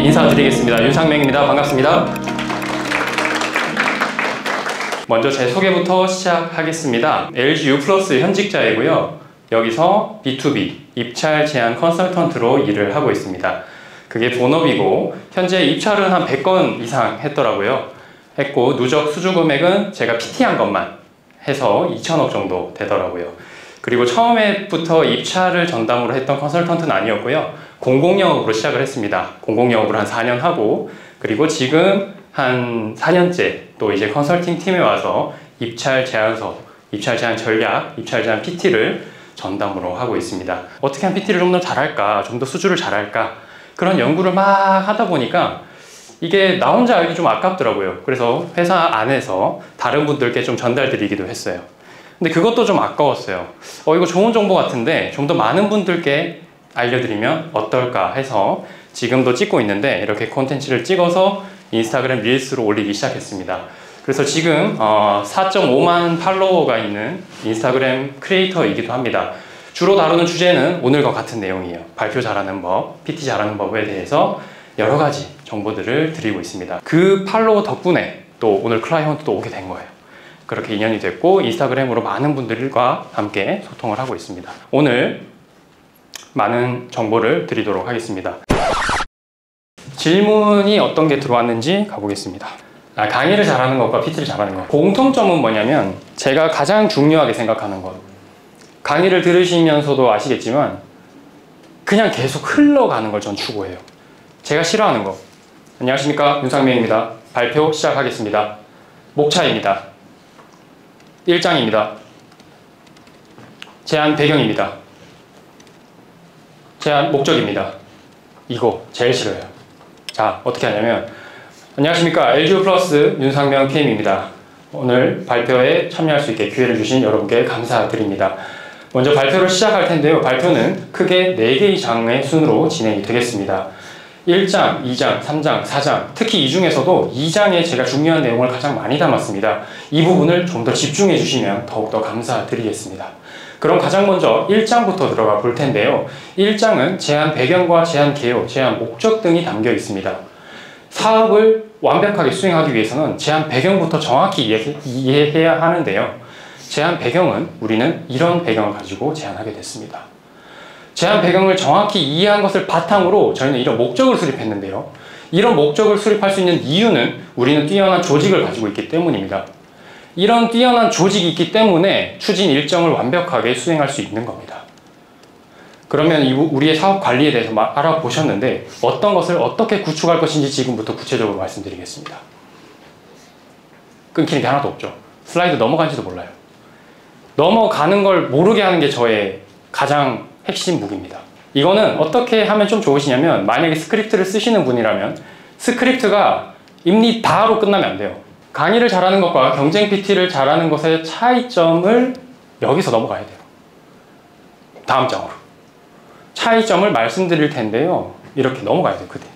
인사드리겠습니다. 윤상명입니다. 반갑습니다. 먼저 제 소개부터 시작하겠습니다. LG U+ 현직자이고요. 여기서 B2B 입찰 제안 컨설턴트로 일을 하고 있습니다. 그게 본업이고 현재 입찰은 한 100건 이상 했더라고요. 했고 누적 수주 금액은 제가 PT한 것만 해서 2천억 정도 되더라고요. 그리고 처음에부터 입찰을 전담으로 했던 컨설턴트는 아니었고요. 공공영업으로 시작을 했습니다. 공공영업을 한 4년 하고, 그리고 지금 한 4년째 또 이제 컨설팅 팀에 와서 입찰 제안서, 입찰 제안 전략, 입찰 제안 PT를 전담으로 하고 있습니다. 어떻게 하면 PT를 좀 더 잘할까, 좀 더 수주를 잘할까, 그런 연구를 막 하다 보니까 이게 나 혼자 알기 좀 아깝더라고요. 그래서 회사 안에서 다른 분들께 좀 전달드리기도 했어요. 근데 그것도 좀 아까웠어요. 이거 좋은 정보 같은데 좀 더 많은 분들께 알려드리면 어떨까 해서 지금도 찍고 있는데, 이렇게 콘텐츠를 찍어서 인스타그램 릴스로 올리기 시작했습니다. 그래서 지금 4.5만 팔로워가 있는 인스타그램 크리에이터이기도 합니다. 주로 다루는 주제는 오늘과 같은 내용이에요. 발표 잘하는 법, PT 잘하는 법에 대해서 여러 가지 정보들을 드리고 있습니다. 그 팔로워 덕분에 또 오늘 클라이언트도 오게 된 거예요. 그렇게 인연이 됐고 인스타그램으로 많은 분들과 함께 소통을 하고 있습니다. 오늘 많은 정보를 드리도록 하겠습니다. 질문이 어떤 게 들어왔는지 가보겠습니다. 강의를 잘하는 것과 PT를 잘하는 것, 공통점은 뭐냐면 제가 가장 중요하게 생각하는 것, 강의를 들으시면서도 아시겠지만 그냥 계속 흘러가는 걸 전 추구해요. 제가 싫어하는 거, 안녕하십니까, 윤상명입니다. 발표 시작하겠습니다. 목차입니다. 1장입니다. 제안 배경입니다. 제안 목적입니다. 이거 제일 싫어요. 자, 어떻게 하냐면, 안녕하십니까, LG U+ 윤상명 PM입니다. 오늘 발표에 참여할 수 있게 기회를 주신 여러분께 감사드립니다. 먼저 발표를 시작할 텐데요. 발표는 크게 4개의 장의 순으로 진행이 되겠습니다. 1장, 2장, 3장, 4장, 특히 이 중에서도 2장에 제가 중요한 내용을 가장 많이 담았습니다. 이 부분을 좀 더 집중해 주시면 더욱더 감사드리겠습니다. 그럼 가장 먼저 1장부터 들어가 볼 텐데요. 1장은 제안 배경과 제안 개요, 제안 목적 등이 담겨 있습니다. 사업을 완벽하게 수행하기 위해서는 제안 배경부터 정확히 이해해야 하는데요. 제안 배경은 우리는 이런 배경을 가지고 제안하게 됐습니다. 제안 배경을 정확히 이해한 것을 바탕으로 저희는 이런 목적을 수립했는데요. 이런 목적을 수립할 수 있는 이유는 우리는 뛰어난 조직을 가지고 있기 때문입니다. 이런 뛰어난 조직이 있기 때문에 추진 일정을 완벽하게 수행할 수 있는 겁니다. 그러면 우리의 사업 관리에 대해서 알아보셨는데 어떤 것을 어떻게 구축할 것인지 지금부터 구체적으로 말씀드리겠습니다. 끊기는 게 하나도 없죠. 슬라이드 넘어간지도 몰라요. 넘어가는 걸 모르게 하는 게 저의 가장 핵심 무기입니다. 이거는 어떻게 하면 좀 좋으시냐면, 만약에 스크립트를 쓰시는 분이라면 스크립트가 입리 다로 끝나면 안 돼요. 강의를 잘하는 것과 경쟁 PT를 잘하는 것의 차이점을 여기서 넘어가야 돼요. 다음 장으로 차이점을 말씀드릴 텐데요. 이렇게 넘어가야 돼요. 그때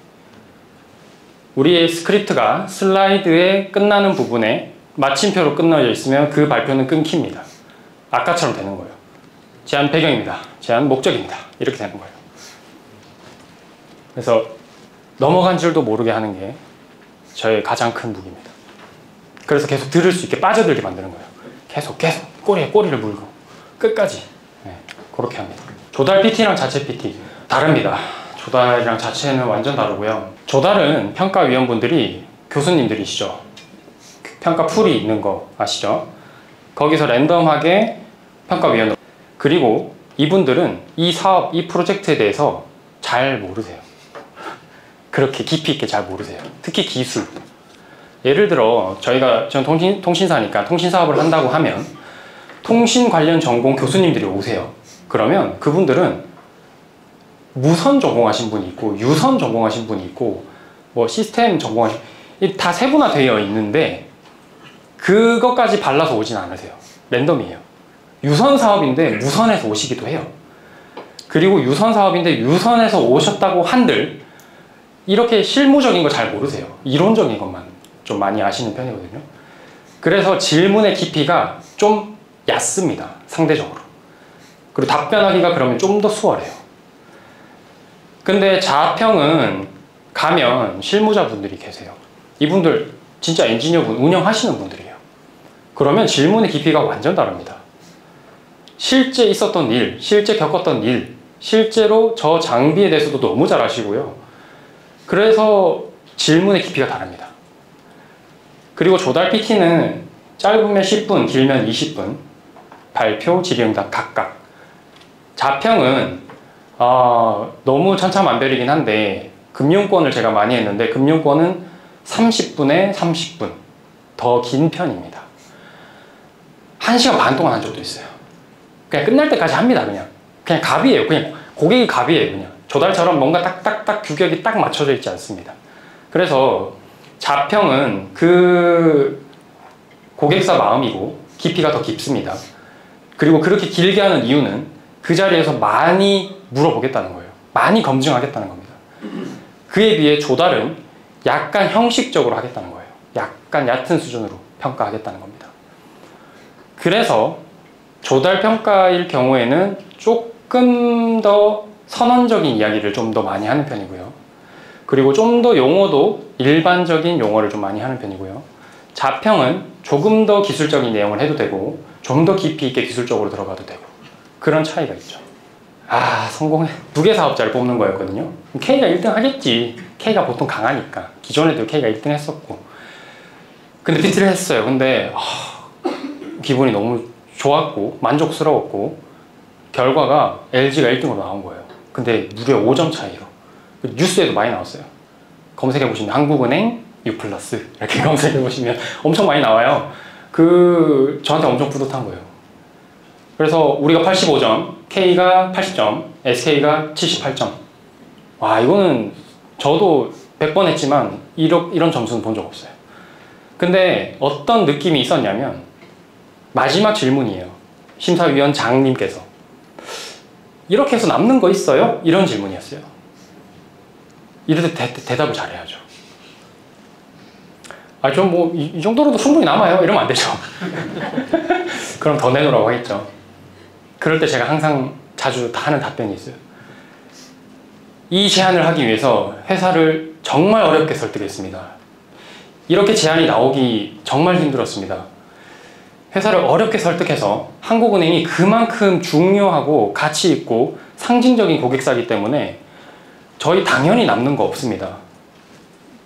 우리의 스크립트가 슬라이드에 끝나는 부분에 마침표로 끝나져 있으면 그 발표는 끊깁니다. 아까처럼 되는 거예요. 제안 배경입니다. 제안 목적입니다. 이렇게 되는 거예요. 그래서 넘어간 줄도 모르게 하는 게 저의 가장 큰 무기입니다. 그래서 계속 들을 수 있게 빠져들게 만드는 거예요. 계속 꼬리에 꼬리를 물고 끝까지. 그렇게 합니다. 조달 PT랑 자체 PT 다릅니다. 조달이랑 자체는 완전 다르고요. 조달은 평가위원분들이 교수님들이시죠. 평가 풀이 있는 거 아시죠? 거기서 랜덤하게 평가위원, 그리고 이분들은 이 사업, 이 프로젝트에 대해서 잘 모르세요. 그렇게 깊이 있게 잘 모르세요. 특히 기술. 예를 들어 전 통신사니까 통신 사업을 한다고 하면 통신 관련 전공 교수님들이 오세요. 그러면 그분들은 무선 전공하신 분이 있고 유선 전공하신 분이 있고 뭐 시스템 전공하신, 다 세분화되어 있는데 그것까지 발라서 오진 않으세요. 랜덤이에요. 유선 사업인데 무선에서 오시기도 해요. 그리고 유선 사업인데 유선에서 오셨다고 한들 이렇게 실무적인 거 잘 모르세요. 이론적인 것만 좀 많이 아시는 편이거든요. 그래서 질문의 깊이가 좀 얕습니다. 상대적으로. 그리고 답변하기가 그러면 좀 더 수월해요. 근데 자평은 가면 실무자분들이 계세요. 이분들 진짜 엔지니어분, 운영하시는 분들이에요. 그러면 질문의 깊이가 완전 다릅니다. 실제 있었던 일, 실제 겪었던 일, 실제로 저 장비에 대해서도 너무 잘 아시고요. 그래서 질문의 깊이가 다릅니다. 그리고 조달 PT는 짧으면 10분, 길면 20분, 발표, 질의응답 각각. 자평은 너무 천차만별이긴 한데 금융권을 제가 많이 했는데 금융권은 30분에 30분, 더 긴 편입니다. 1시간 반 동안 한 적도 있어요. 그냥 끝날 때까지 합니다. 그냥 갑이에요. 그냥 고객이 갑이에요. 그냥 조달처럼 뭔가 딱딱딱 규격이 딱 맞춰져 있지 않습니다. 그래서 자평은 그 고객사 마음이고 깊이가 더 깊습니다. 그리고 그렇게 길게 하는 이유는 그 자리에서 많이 물어보겠다는 거예요. 많이 검증하겠다는 겁니다. 그에 비해 조달은 약간 형식적으로 하겠다는 거예요. 약간 얕은 수준으로 평가하겠다는 겁니다. 그래서 조달 평가일 경우에는 조금 더 선언적인 이야기를 좀 더 많이 하는 편이고요. 그리고 좀 더 용어도 일반적인 용어를 좀 많이 하는 편이고요. 자평은 조금 더 기술적인 내용을 해도 되고 좀 더 깊이 있게 기술적으로 들어가도 되고 그런 차이가 있죠. 성공해. 2개 사업자를 뽑는 거였거든요. K가 1등 하겠지. K가 보통 강하니까. 기존에도 K가 1등 했었고. 근데 PT를 했어요. 근데 기분이 너무 좋았고 만족스러웠고 결과가 LG가 1등으로 나온 거예요. 근데 무려 5점 차이로. 뉴스에도 많이 나왔어요. 검색해보시면 한국은행 U+ 이렇게 검색해보시면 엄청 많이 나와요. 저한테 엄청 뿌듯한 거예요. 그래서 우리가 85점, K가 80점, SK가 78점. 와, 이거는 저도 100번 했지만 이런 점수는 본 적 없어요. 근데 어떤 느낌이 있었냐면 마지막 질문이에요. 심사위원장님께서 이렇게 해서 남는 거 있어요? 이런 질문이었어요. 이럴 때 대답을 잘해야죠. 좀 뭐 이 정도로도 충분히 남아요? 이러면 안 되죠. 그럼 더 내놓으라고 하겠죠. 그럴 때 제가 항상 자주 하는 답변이 있어요. 이 제안을 하기 위해서 회사를 정말 어렵게 설득했습니다. 이렇게 제안이 나오기 정말 힘들었습니다. 회사를 어렵게 설득해서 한국은행이 그만큼 중요하고 가치 있고 상징적인 고객사이기 때문에 저희 당연히 남는 거 없습니다.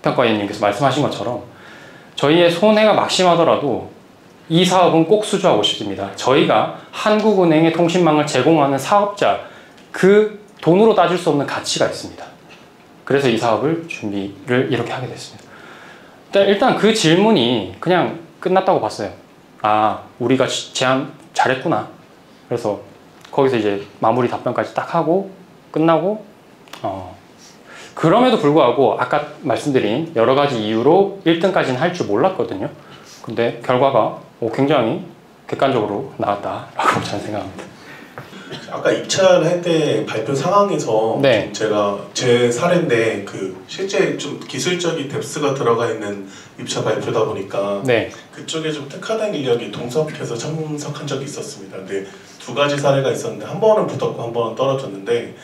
평가위원님께서 말씀하신 것처럼 저희의 손해가 막심하더라도 이 사업은 꼭 수주하고 싶습니다. 저희가 한국은행의 통신망을 제공하는 사업자, 그 돈으로 따질 수 없는 가치가 있습니다. 그래서 이 사업을 준비를 이렇게 하게 됐습니다. 일단 그 질문이 그냥 끝났다고 봤어요. 우리가 제안 잘했구나. 그래서 거기서 이제 마무리 답변까지 딱 하고 끝나고 그럼에도 불구하고 아까 말씀드린 여러 가지 이유로 1등까지는 할 줄 몰랐거든요. 근데 결과가 굉장히 객관적으로 나왔다라고 저는 생각합니다. 아까 입찰할 때 발표 상황에서 네. 제가 제 사례인데 실제 좀 기술적인 뎁스가 들어가 있는 입찰 발표다 보니까 네. 그쪽에 좀 특화된 인력이 동석해서 참석한 적이 있었습니다. 근데 2가지 사례가 있었는데 한 번은 붙었고 한 번은 떨어졌는데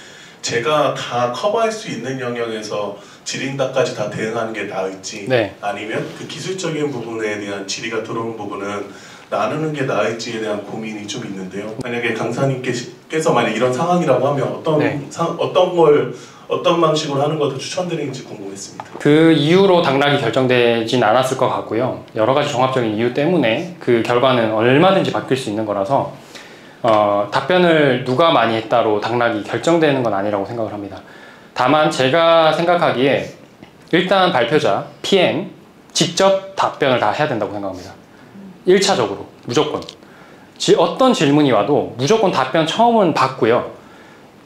제가 다 커버할 수 있는 영역에서 질의응답까지 다 대응하는 게 나을지 네. 아니면 그 기술적인 부분에 대한 질의가 들어온 부분은 나누는 게 나을지에 대한 고민이 좀 있는데요. 만약에 강사님께서 만약 이런 상황이라고 하면 어떤 방식으로 하는 것도 추천드리는지 궁금했습니다. 그 이유로 당락이 결정되진 않았을 것 같고요. 여러 가지 종합적인 이유 때문에 그 결과는 얼마든지 바뀔 수 있는 거라서 답변을 누가 많이 했다로 당락이 결정되는 건 아니라고 생각을 합니다. 다만 제가 생각하기에 일단 발표자, PM 직접 답변을 다 해야 된다고 생각합니다. 1차적으로 무조건 어떤 질문이 와도 무조건 답변 처음은 받고요.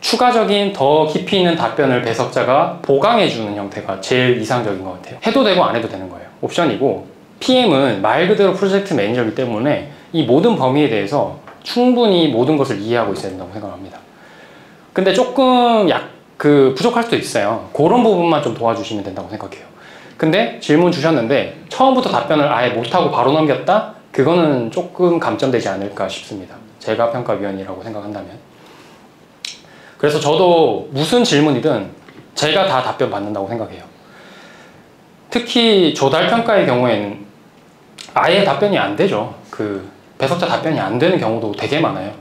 추가적인 더 깊이 있는 답변을 배석자가 보강해주는 형태가 제일 이상적인 것 같아요. 해도 되고 안 해도 되는 거예요. 옵션이고 PM은 말 그대로 프로젝트 매니저이기 때문에 이 모든 범위에 대해서 충분히 모든 것을 이해하고 있어야 된다고 생각합니다. 근데 조금 부족할 수도 있어요. 그런 부분만 좀 도와주시면 된다고 생각해요. 근데 질문 주셨는데 처음부터 답변을 아예 못하고 바로 넘겼다? 그거는 조금 감점되지 않을까 싶습니다. 제가 평가위원이라고 생각한다면. 그래서 저도 무슨 질문이든 제가 다 답변 받는다고 생각해요. 특히 조달 평가의 경우에는 아예 답변이 안 되죠. 그 배석자 답변이 안 되는 경우도 되게 많아요.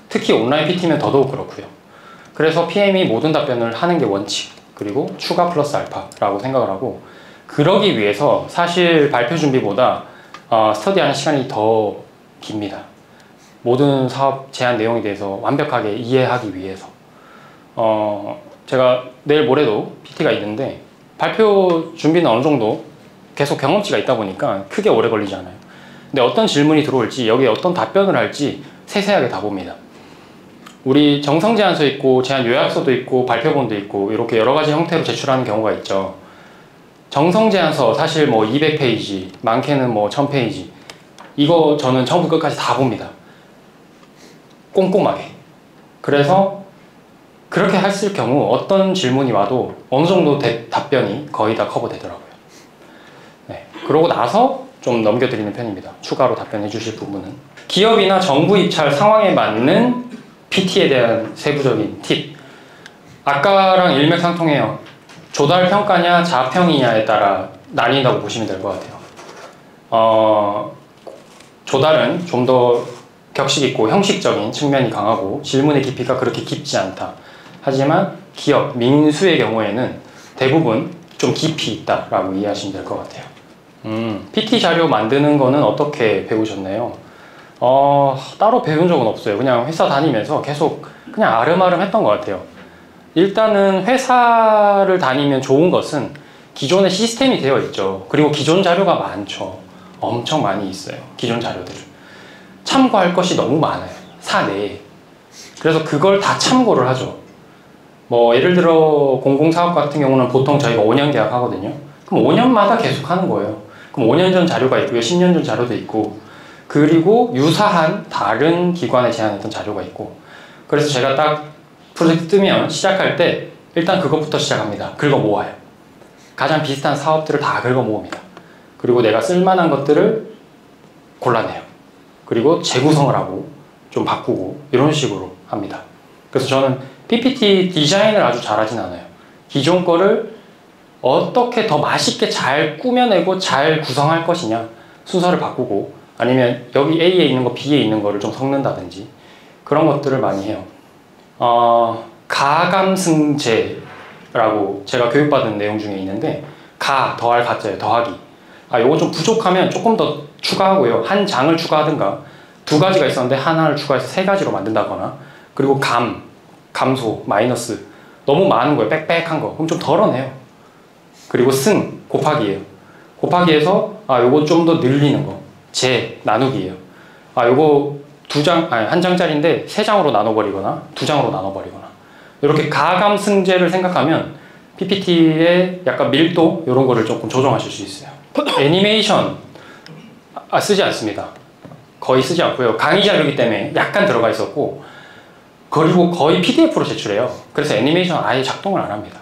특히 온라인 PT면 더더욱 그렇고요. 그래서 PM이 모든 답변을 하는 게 원칙, 그리고 추가 플러스 알파라고 생각을 하고, 그러기 위해서 사실 발표 준비보다 스터디하는 시간이 더 깁니다. 모든 사업 제안 내용에 대해서 완벽하게 이해하기 위해서. 제가 내일 모레도 PT가 있는데 발표 준비는 어느 정도 계속 경험치가 있다 보니까 크게 오래 걸리지 않아요. 근데 어떤 질문이 들어올지, 여기에 어떤 답변을 할지 세세하게 다 봅니다. 우리 정성 제안서 있고 제안 요약서도 있고 발표본도 있고 이렇게 여러 가지 형태로 제출하는 경우가 있죠. 정성 제안서 사실 뭐 200페이지, 많게는 뭐 1000페이지, 이거 저는 처음부터 끝까지 다 봅니다. 꼼꼼하게. 그래서 그렇게 했을 경우 어떤 질문이 와도 어느 정도 답변이 거의 다 커버되더라고요. 네. 그러고 나서 좀 넘겨드리는 편입니다. 추가로 답변해 주실 부분은. 기업이나 정부 입찰 상황에 맞는 PT에 대한 세부적인 팁. 아까랑 일맥상통해요. 조달 평가냐 자평이냐에 따라 나뉜다고 보시면 될 것 같아요. 조달은 좀 더 격식 있고 형식적인 측면이 강하고 질문의 깊이가 그렇게 깊지 않다. 하지만 기업, 민수의 경우에는 대부분 좀 깊이 있다라고 이해하시면 될 것 같아요. PT 자료 만드는 거는 어떻게 배우셨나요? 따로 배운 적은 없어요. 그냥 회사 다니면서 계속 그냥 아름아름 했던 것 같아요. 일단은 회사를 다니면 좋은 것은 기존에 시스템이 되어 있죠. 그리고 기존 자료가 많죠. 엄청 많이 있어요. 기존 자료들. 참고할 것이 너무 많아요. 사내에. 그래서 그걸 다 참고를 하죠. 뭐 예를 들어 공공사업 같은 경우는 보통 저희가 5년 계약 하거든요. 그럼 5년마다 계속 하는 거예요. 그럼 5년 전 자료가 있고요. 10년 전 자료도 있고, 그리고 유사한 다른 기관에 제안했던 자료가 있고. 그래서 제가 딱 프로젝트 뜨면 시작할 때 일단 그것부터 시작합니다. 긁어 모아요. 가장 비슷한 사업들을 다 긁어 모읍니다. 그리고 내가 쓸만한 것들을 골라내요. 그리고 재구성을 하고 좀 바꾸고 이런 식으로 합니다. 그래서 저는 PPT 디자인을 아주 잘하진 않아요. 기존 거를 어떻게 더 맛있게 잘 꾸며내고 잘 구성할 것이냐, 순서를 바꾸고, 아니면 여기 A에 있는 거 B에 있는 거를 좀 섞는다든지 그런 것들을 많이 해요. 가감승제라고 제가 교육받은 내용 중에 있는데, 더할 가짜예요. 더하기. 요거 좀 부족하면 조금 더 추가하고요. 한 장을 추가하든가, 2가지가 있었는데 하나를 추가해서 3가지로 만든다거나, 그리고 감소, 마이너스, 너무 많은 거예요. 빽빽한 거. 그럼 좀 덜어내요. 그리고 곱하기예요. 곱하기에서 요거 좀 더 늘리는 거. 나누기예요. 요거 1장짜리인데 3장으로 나눠버리거나 2장으로 나눠버리거나, 이렇게 가감승제를 생각하면 PPT의 약간 밀도 이런 거를 조금 조정하실 수 있어요. 애니메이션 쓰지 않습니다. 거의 쓰지 않고요. 강의 자료이기 때문에 약간 들어가 있었고, 그리고 거의 PDF로 제출해요. 그래서 애니메이션 아예 작동을 안 합니다.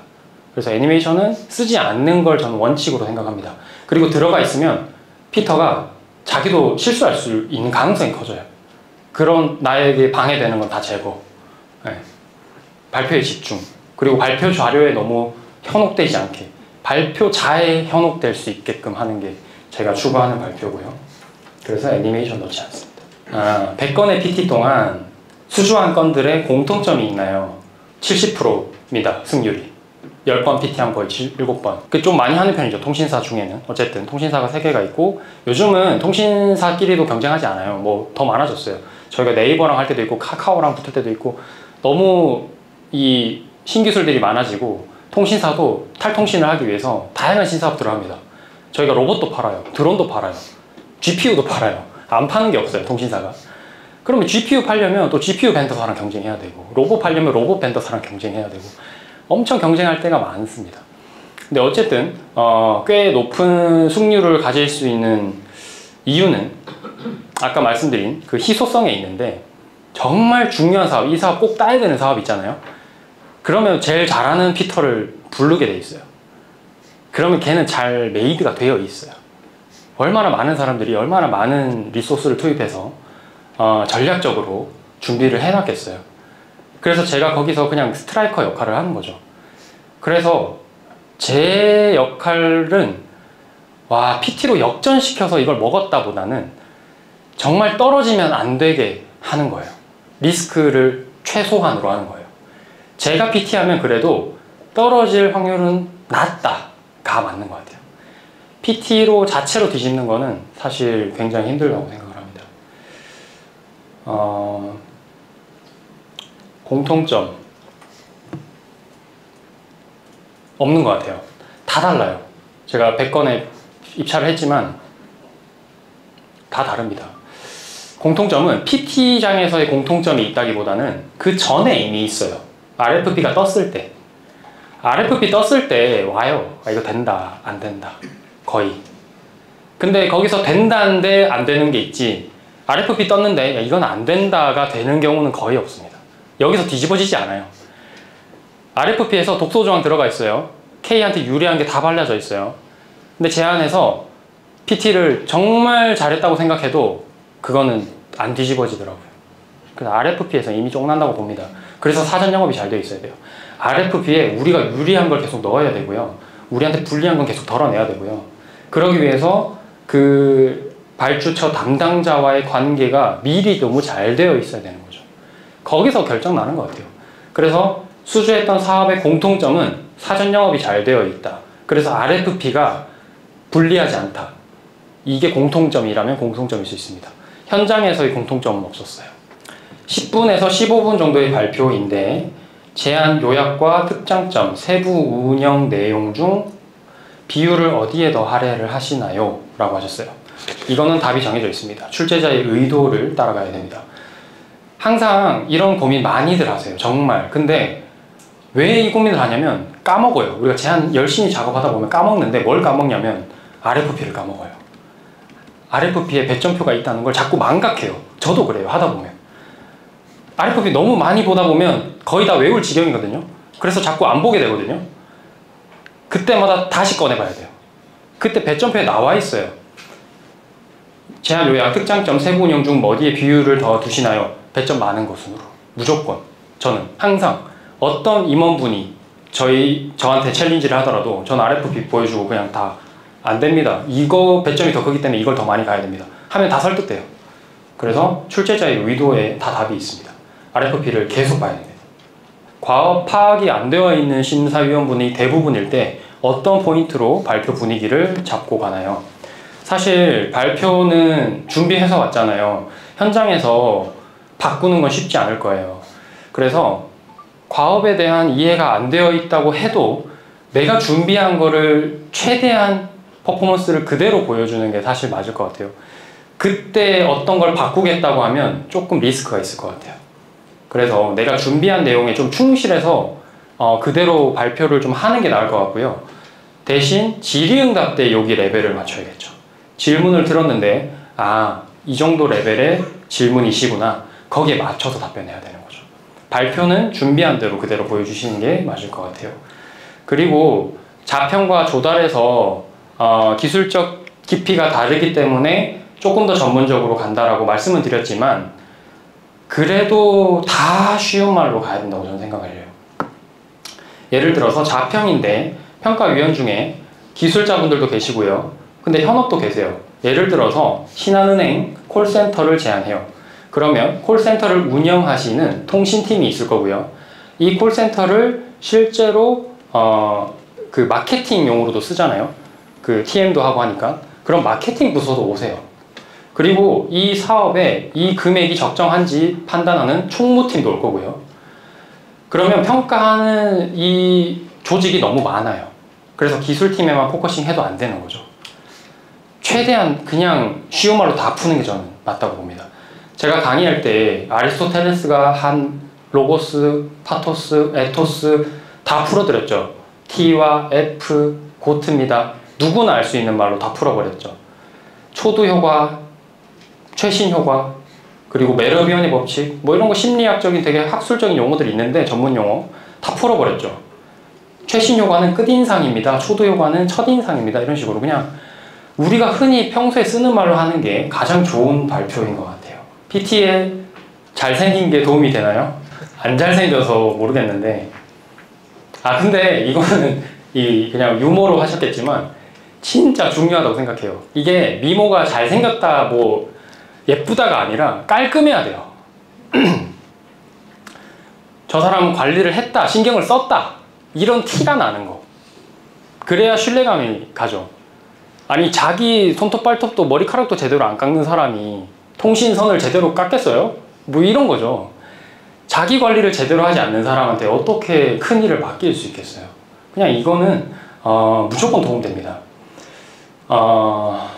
그래서 애니메이션은 쓰지 않는 걸 저는 원칙으로 생각합니다. 그리고 들어가 있으면 피터가 자기도 실수할 수 있는 가능성이 커져요. 그런 나에게 방해되는 건 다 제거. 네. 발표에 집중. 그리고 발표 자료에 너무 현혹되지 않게, 발표자에 현혹될 수 있게끔 하는 게 제가 추구하는 발표고요. 그래서 애니메이션 넣지 않습니다. 100건의 PT 동안 수주한 건들의 공통점이 있나요? 70%입니다. 승률이. 10번 PT한 거의 7번. 그 좀 많이 하는 편이죠. 통신사 중에는. 어쨌든 통신사가 3개가 있고, 요즘은 통신사끼리도 경쟁하지 않아요. 뭐 더 많아졌어요. 저희가 네이버랑 할 때도 있고 카카오랑 붙을 때도 있고, 너무 이 신기술들이 많아지고 통신사도 탈통신을 하기 위해서 다양한 신사업들을 합니다. 저희가 로봇도 팔아요. 드론도 팔아요. GPU도 팔아요. 안 파는 게 없어요. 통신사가. 그러면 GPU 팔려면 또 GPU 벤더사랑 경쟁해야 되고, 로봇 팔려면 로봇 벤더사랑 경쟁해야 되고, 엄청 경쟁할 때가 많습니다. 근데 어쨌든 꽤 높은 승률을 가질 수 있는 이유는 아까 말씀드린 그 희소성에 있는데, 정말 중요한 사업, 이 사업 꼭 따야 되는 사업 있잖아요. 그러면 제일 잘하는 피터를 부르게 돼 있어요. 그러면 걔는 잘 메이드가 되어 있어요. 얼마나 많은 사람들이 얼마나 많은 리소스를 투입해서 전략적으로 준비를 해놨겠어요. 그래서 제가 거기서 그냥 스트라이커 역할을 하는 거죠. 그래서 제 역할은 와, PT로 역전시켜서 이걸 먹었다 보다는 정말 떨어지면 안 되게 하는 거예요. 리스크를 최소한으로 하는 거예요. 제가 PT하면 그래도 떨어질 확률은 낮다가 맞는 것 같아요. PT로 자체로 뒤집는 거는 사실 굉장히 힘들다고 생각을 합니다. 공통점 없는 것 같아요. 다 달라요. 제가 100건에 입찰을 했지만 다 다릅니다. 공통점은 PT장에서의 공통점이 있다기보다는 그 전에 이미 있어요. RFP가 떴을 때. RFP 떴을 때 와요. 아, 이거 된다, 안 된다. 거의. 근데 거기서 된다는데 안 되는 게 있지, RFP 떴는데 야, 이건 안 된다가 되는 경우는 거의 없습니다. 여기서 뒤집어지지 않아요. RFP에서 독소 조항 들어가 있어요. K한테 유리한 게 다 발라져 있어요. 근데 제 안에서 PT를 정말 잘했다고 생각해도 그거는 안 뒤집어지더라고요. 그래서 RFP에서 이미 쫑난다고 봅니다. 그래서 사전 영업이 잘 되어 있어야 돼요. RFP에 우리가 유리한 걸 계속 넣어야 되고요. 우리한테 불리한 건 계속 덜어내야 되고요. 그러기 위해서 그 발주처 담당자와의 관계가 미리 너무 잘 되어 있어야 되는 거죠. 거기서 결정 나는 것 같아요. 그래서 수주했던 사업의 공통점은 사전 영업이 잘 되어 있다. 그래서 RFP가 불리하지 않다. 이게 공통점이라면 공통점일 수 있습니다. 현장에서의 공통점은 없었어요. 10분에서 15분 정도의 발표인데 제안 요약과 특장점, 세부 운영 내용 중 비율을 어디에 더 할애를 하시나요? 라고 하셨어요. 이거는 답이 정해져 있습니다. 출제자의 의도를 따라가야 됩니다. 항상 이런 고민 많이들 하세요. 정말. 근데 왜 이 고민을 하냐면 까먹어요. 우리가 제안 열심히 작업하다 보면 까먹는데 뭘 까먹냐면 RFP를 까먹어요. RFP에 배점표가 있다는 걸 자꾸 망각해요. 저도 그래요. 하다 보면. RFP 너무 많이 보다 보면 거의 다 외울 지경이거든요. 그래서 자꾸 안 보게 되거든요. 그때마다 다시 꺼내봐야 돼요. 그때 배점표에 나와 있어요. 제안 요약, 특장점, 세부 운영 중 어디에 비율을 더 두시나요? 배점 많은 곳으로. 무조건. 저는 항상 어떤 임원분이 저한테 챌린지를 하더라도 전 RFP 보여주고 그냥 다 안 됩니다. 이거 배점이 더 크기 때문에 이걸 더 많이 가야 됩니다. 하면 다 설득돼요. 그래서 출제자의 의도에 다 답이 있습니다. RFP를 계속 봐야 됩니다. 과업 파악이 안 되어 있는 심사위원분이 대부분일 때 어떤 포인트로 발표 분위기를 잡고 가나요? 사실 발표는 준비해서 왔잖아요. 현장에서 바꾸는 건 쉽지 않을 거예요. 그래서 과업에 대한 이해가 안 되어 있다고 해도 내가 준비한 거를 최대한 퍼포먼스를 그대로 보여주는 게 사실 맞을 것 같아요. 그때 어떤 걸 바꾸겠다고 하면 조금 리스크가 있을 것 같아요. 그래서 내가 준비한 내용에 좀 충실해서 그대로 발표를 좀 하는 게 나을 것 같고요. 대신 질의응답 때 여기 레벨을 맞춰야겠죠. 질문을 들었는데 이 정도 레벨의 질문이시구나. 거기에 맞춰서 답변해야 되는 거죠. 발표는 준비한 대로 그대로 보여주시는 게 맞을 것 같아요. 그리고 자평과 조달에서 기술적 깊이가 다르기 때문에 조금 더 전문적으로 간다라고 말씀은 드렸지만 그래도 다 쉬운 말로 가야 된다고 저는 생각을 해요. 예를 들어서 자평인데 평가위원 중에 기술자분들도 계시고요. 근데 현업도 계세요. 예를 들어서 신한은행 콜센터를 제안해요. 그러면 콜센터를 운영하시는 통신팀이 있을 거고요. 이 콜센터를 실제로 그 마케팅용으로도 쓰잖아요. 그 TM도 하고 하니까. 그럼 마케팅 부서도 오세요. 그리고 이 사업에 이 금액이 적정한지 판단하는 총무팀도 올 거고요. 그러면 평가하는 이 조직이 너무 많아요. 그래서 기술팀에만 포커싱 해도 안 되는 거죠. 최대한 그냥 쉬운 말로 다 푸는 게 저는 맞다고 봅니다. 제가 강의할 때 아리스토텔레스가 한 로고스, 파토스, 에토스 다 풀어드렸죠. T와 F, 고트입니다. 누구나 알 수 있는 말로 다 풀어버렸죠. 초두 효과, 최신 효과, 그리고 메르비언의 법칙, 뭐 이런 거 심리학적인 되게 학술적인 용어들이 있는데 전문 용어 다 풀어버렸죠. 최신 효과는 끝인상입니다. 초두 효과는 첫인상입니다. 이런 식으로 그냥 우리가 흔히 평소에 쓰는 말로 하는 게 가장 좋은 발표인 것 같아요. PT에 잘생긴 게 도움이 되나요? 안 잘생겨서 모르겠는데 근데 이거는 그냥 유머로 하셨겠지만 진짜 중요하다고 생각해요. 이게 미모가 잘생겼다 뭐 예쁘다가 아니라 깔끔해야 돼요. 저 사람은 관리를 했다, 신경을 썼다, 이런 티가 나는 거. 그래야 신뢰감이 가죠. 아니 자기 손톱 발톱도 머리카락도 제대로 안 깎는 사람이 통신선을 제대로 깎겠어요? 뭐 이런 거죠. 자기 관리를 제대로 하지 않는 사람한테 어떻게 큰 일을 맡길 수 있겠어요. 그냥 이거는 무조건 도움됩니다.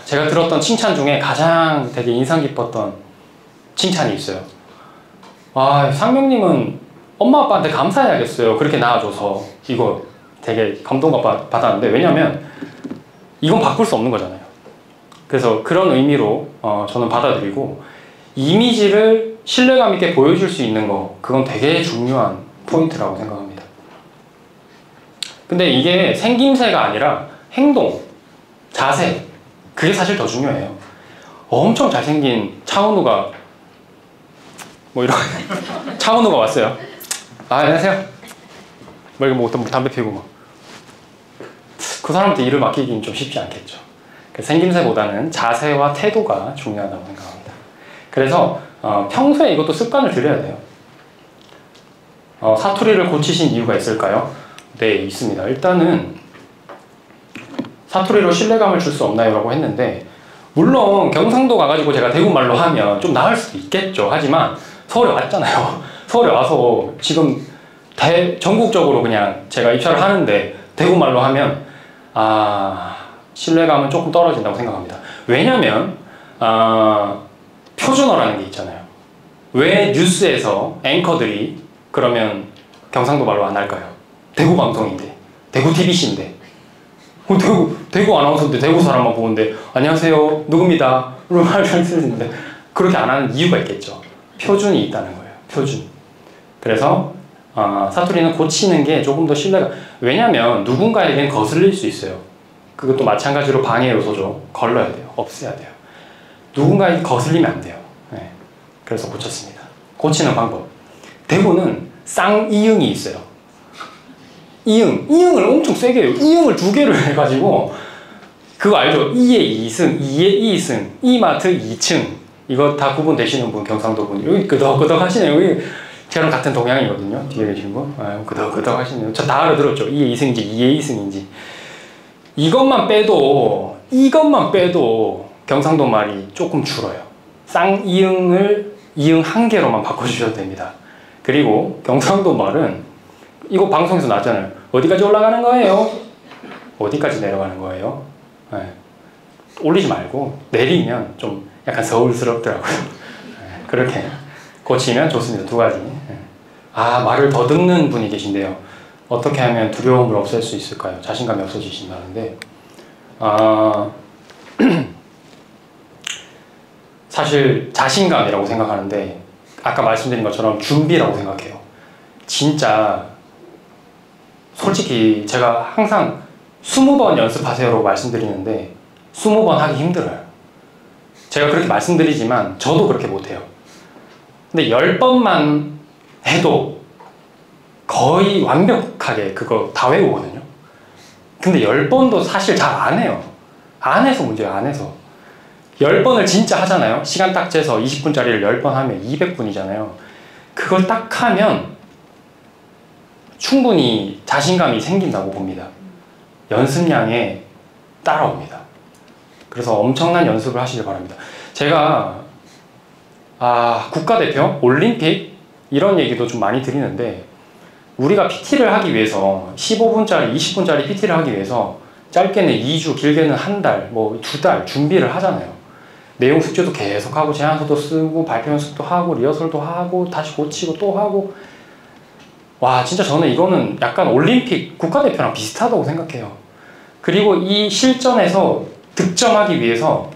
제가 들었던 칭찬 중에 가장 되게 인상 깊었던 칭찬이 있어요. 상명님은 엄마 아빠한테 감사해야겠어요. 그렇게 낳아줘서. 이거 되게 감동받았는데, 왜냐면 이건 바꿀 수 없는 거잖아요. 그래서 그런 의미로 저는 받아들이고, 이미지를 신뢰감 있게 보여줄 수 있는 거, 그건 되게 중요한 포인트라고 생각합니다. 근데 이게 생김새가 아니라 행동, 자세, 그게 사실 더 중요해요. 엄청 잘생긴 차은우가 뭐 이런 차은우가 왔어요. 안녕하세요. 뭐 어떤 담배 피우고 막. 그 사람한테 일을 맡기기는 좀 쉽지 않겠죠. 생김새보다는 자세와 태도가 중요하다고 생각합니다. 그래서 평소에 이것도 습관을 들여야 돼요. 사투리를 고치신 이유가 있을까요? 네, 있습니다. 일단은 사투리로 신뢰감을 줄 수 없나요? 라고 했는데, 물론 경상도 가가지고 제가 대구말로 하면 좀 나을 수도 있겠죠. 하지만 서울에 왔잖아요. 서울에 와서 지금 전국적으로 그냥 제가 입사를 하는데 대구말로 하면 신뢰감은 조금 떨어진다고 생각합니다. 왜냐면 표준어라는 게 있잖아요. 왜 뉴스에서 앵커들이 그러면 경상도 말로 안 할까요? 대구 방송인데, 대구 TBC인데, 대구 아나운서인데 대구 사람만 보는데 안녕하세요 누굽니다 이런 말을 쓰는데 그렇게 안 하는 이유가 있겠죠. 표준이 있다는 거예요. 표준. 그래서 사투리는 고치는 게 조금 더 신뢰가, 왜냐면 누군가에겐 거슬릴 수 있어요. 그것도 마찬가지로 방해 요소죠. 걸러야 돼요. 없애야 돼요. 누군가에게 거슬리면 안 돼요. 네. 그래서 고쳤습니다. 고치는 방법. 대구는 쌍이응이 있어요. 이응을 엄청 세게 해요. 이응을 2개를 해가지고, 그거 알죠? 2의 2승, 2의 2승, 이마트 2층. 이거 다 구분되시는 분, 경상도 분. 여기 끄덕끄덕 하시네요. 여기 저랑 같은 동양이거든요. 뒤에 계신 분. 끄덕끄덕 하시네요. 저 다 알아들었죠? 2의 2승인지 2의 2승인지. 이것만 빼도 경상도 말이 조금 줄어요. 쌍이응을 이응 1개로만 바꿔주셔도 됩니다. 그리고 경상도 말은 이거 방송에서 나왔잖아요. 어디까지 올라가는 거예요? 어디까지 내려가는 거예요? 네. 올리지 말고 내리면 좀 약간 서울스럽더라고요. 네. 그렇게 고치면 좋습니다. 2가지. 네. 말을 더듬는 분이 계신데요. 어떻게 하면 두려움을 없앨 수 있을까요? 자신감이 없어지신다는데, 사실 자신감이라고 생각하는데 아까 말씀드린 것처럼 준비라고 생각해요. 진짜 솔직히 제가 항상 20번 연습하세요라고 말씀드리는데 20번 하기 힘들어요. 제가 그렇게 말씀드리지만 저도 그렇게 못해요. 근데 10번만 해도 거의 완벽하게 그거 다 외우거든요. 근데 10번도 사실 잘 안 해요. 안 해서 문제예요. 안 해서 10번을 진짜 하잖아요. 시간 딱 재서 20분짜리를 10번 하면 200분이잖아요. 그걸 딱 하면 충분히 자신감이 생긴다고 봅니다. 연습량에 따라옵니다. 그래서 엄청난 연습을 하시길 바랍니다. 제가 국가대표, 올림픽 이런 얘기도 좀 많이 드리는데, 우리가 PT를 하기 위해서 15분짜리, 20분짜리 PT를 하기 위해서 짧게는 2주, 길게는 1달, 뭐 2달 준비를 하잖아요. 내용 숙제도 계속하고 제안서도 쓰고 발표 연습도 하고 리허설도 하고 다시 고치고 또 하고, 진짜 저는 이거는 약간 올림픽 국가대표랑 비슷하다고 생각해요. 그리고 이 실전에서 득점하기 위해서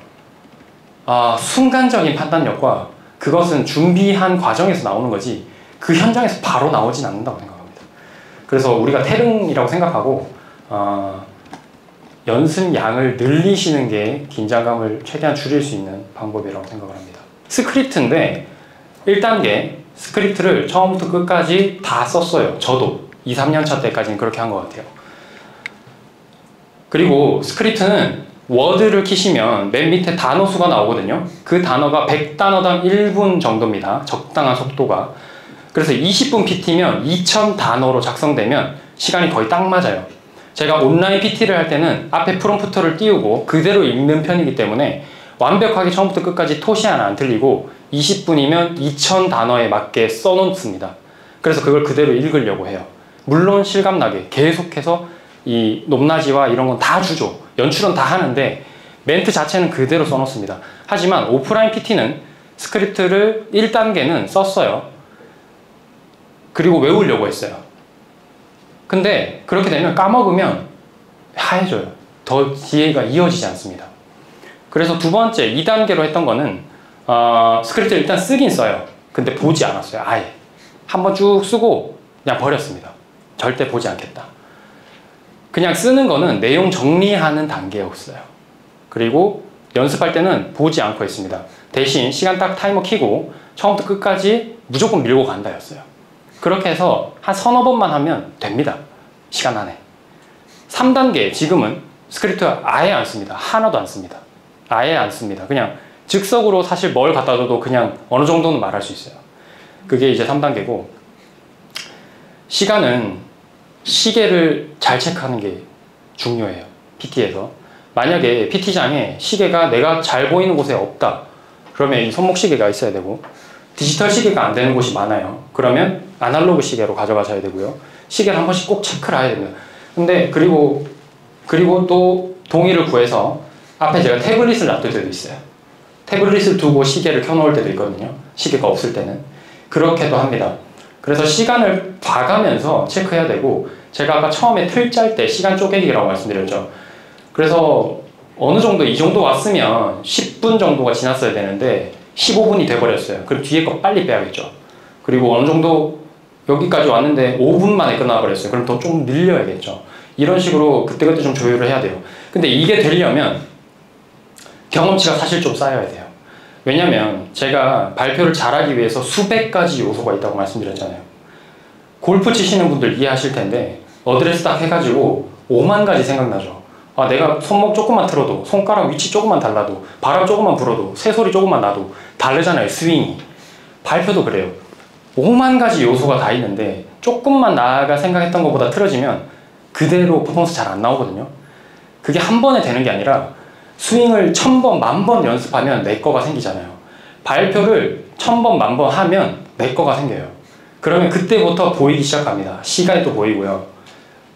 순간적인 판단력과 그것은 준비한 과정에서 나오는 거지 그 현장에서 바로 나오진 않는다고 생각합니다. 그래서 우리가 태릉이라고 생각하고 연습량을 늘리시는 게 긴장감을 최대한 줄일 수 있는 방법이라고 생각을 합니다. 스크립트인데 1단계 스크립트를 처음부터 끝까지 다 썼어요. 저도 2, 3년 차 때까지는 그렇게 한 것 같아요. 그리고 스크립트는 워드를 키시면 맨 밑에 단어 수가 나오거든요. 그 단어가 100단어당 1분 정도입니다. 적당한 속도가. 그래서 20분 PT면 2000단어로 작성되면 시간이 거의 딱 맞아요. 제가 온라인 PT를 할 때는 앞에 프롬프터를 띄우고 그대로 읽는 편이기 때문에 완벽하게 처음부터 끝까지 토시 하나 안 틀리고 20분이면 2000단어에 맞게 써놓습니다. 그래서 그걸 그대로 읽으려고 해요. 물론 실감나게 계속해서 이 높낮이와 이런 건 다 주죠. 연출은 다 하는데 멘트 자체는 그대로 써놓습니다. 하지만 오프라인 PT는 스크립트를 1단계는 썼어요. 그리고 외우려고 했어요. 근데 그렇게 되면 까먹으면 하얘져요. 더 뒤에가 이어지지 않습니다. 그래서 두 번째 2단계로 했던 거는 스크립트를 일단 쓰긴 써요. 근데 보지 않았어요. 아예 한번 쭉 쓰고 그냥 버렸습니다. 절대 보지 않겠다. 그냥 쓰는 거는 내용 정리하는 단계였어요. 그리고 연습할 때는 보지 않고 했습니다. 대신 시간 딱 타이머 켜고 처음부터 끝까지 무조건 밀고 간다였어요. 그렇게 해서 한 서너 번만 하면 됩니다. 시간 안에. 3단계 지금은 스크립트 아예 안 씁니다. 하나도 안 씁니다. 아예 안 씁니다. 그냥 즉석으로 사실 뭘 갖다 줘도 그냥 어느 정도는 말할 수 있어요. 그게 이제 3단계고 시간은 시계를 잘 체크하는 게 중요해요. PT에서. 만약에 PT장에 시계가 내가 잘 보이는 곳에 없다. 그러면 이 손목시계가 있어야 되고 디지털 시계가 안 되는 곳이 많아요. 그러면 아날로그 시계로 가져가셔야 되고요. 시계를 한 번씩 꼭 체크를 해야 됩니다. 근데 그리고 또 동의를 구해서 앞에 제가 태블릿을 놔둘 때도 있어요. 태블릿을 두고 시계를 켜놓을 때도 있거든요. 시계가 없을 때는. 그렇게도 합니다. 그래서 시간을 봐가면서 체크해야 되고 제가 아까 처음에 틀 짤 때 시간 쪼개기라고 말씀드렸죠. 그래서 어느 정도 이 정도 왔으면 10분 정도가 지났어야 되는데 15분이 돼버렸어요. 그럼 뒤에 거 빨리 빼야겠죠. 그리고 어느 정도 여기까지 왔는데 5분 만에 끝나버렸어요. 그럼 더 좀 늘려야겠죠. 이런 식으로 그때그때 좀 조율을 해야 돼요. 근데 이게 되려면 경험치가 사실 좀 쌓여야 돼요. 왜냐면 제가 발표를 잘하기 위해서 수백 가지 요소가 있다고 말씀드렸잖아요. 골프 치시는 분들 이해하실 텐데 어드레스 딱 해가지고 5만 가지 생각나죠. 아, 내가 손목 조금만 틀어도, 손가락 위치 조금만 달라도, 바람 조금만 불어도, 새소리 조금만 나도 다르잖아요. 스윙이. 발표도 그래요. 5만 가지 요소가 다 있는데 조금만 나가 생각했던 것보다 틀어지면 그대로 퍼포먼스 잘 안 나오거든요. 그게 한 번에 되는 게 아니라 스윙을 1000번, 10,000번 연습하면 내 거가 생기잖아요. 발표를 1000번, 10,000번 하면 내 거가 생겨요. 그러면 그때부터 보이기 시작합니다. 시간도 보이고요.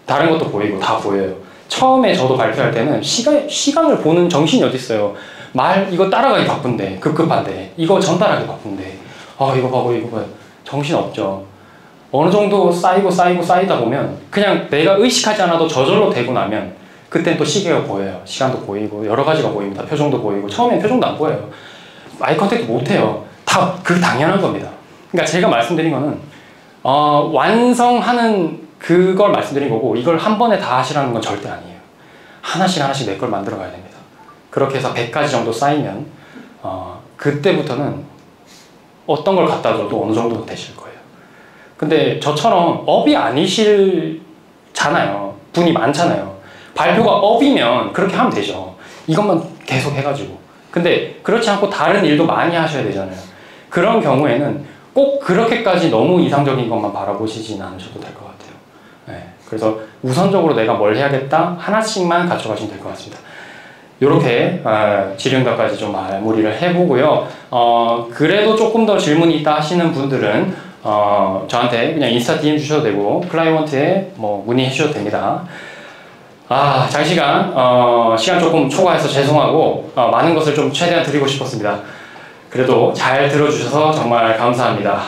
다른 것도 보이고 다 보여요. 처음에 저도 발표할 때는 시간을 보는 정신이 어디 있어요. 이거 따라가기 바쁜데, 급급한데, 이거 전달하기 바쁜데, 이거 봐봐, 이거 봐요. 정신 없죠. 어느 정도 쌓이다 보면 그냥 내가 의식하지 않아도 저절로 되고 나면 그땐 또 시계가 보여요. 시간도 보이고 여러 가지가 보입니다. 표정도 보이고 처음엔 표정도 안 보여요. 아이 컨택도 못 해요. 다 그 당연한 겁니다. 그러니까 제가 말씀드린 거는 완성하는 그걸 말씀드린 거고 이걸 한 번에 다 하시라는 건 절대 아니에요. 하나씩 내 걸 만들어 가야 됩니다. 그렇게 해서 100가지 정도 쌓이면 그때부터는 어떤 걸 갖다 줘도 어느 정도 되실 거예요. 근데 저처럼 업이 아니실잖아요. 분이 많잖아요. 발표가 업이면 그렇게 하면 되죠. 이것만 계속 해가지고. 근데 그렇지 않고 다른 일도 많이 하셔야 되잖아요. 그런 경우에는 꼭 그렇게까지 너무 이상적인 것만 바라보시진 않으셔도 될 것 같아요. 네. 그래서 우선적으로 내가 뭘 해야겠다 하나씩만 가져가시면 될 것 같습니다. 이렇게 질의응답까지 좀 마무리를 해보고요. 그래도 조금 더 질문이 있다 하시는 분들은 저한테 그냥 인스타 DM 주셔도 되고 클라이언트에 문의해 주셔도 됩니다. 장시간 시간 조금 초과해서 죄송하고 많은 것을 좀 최대한 드리고 싶었습니다. 그래도 잘 들어주셔서 정말 감사합니다.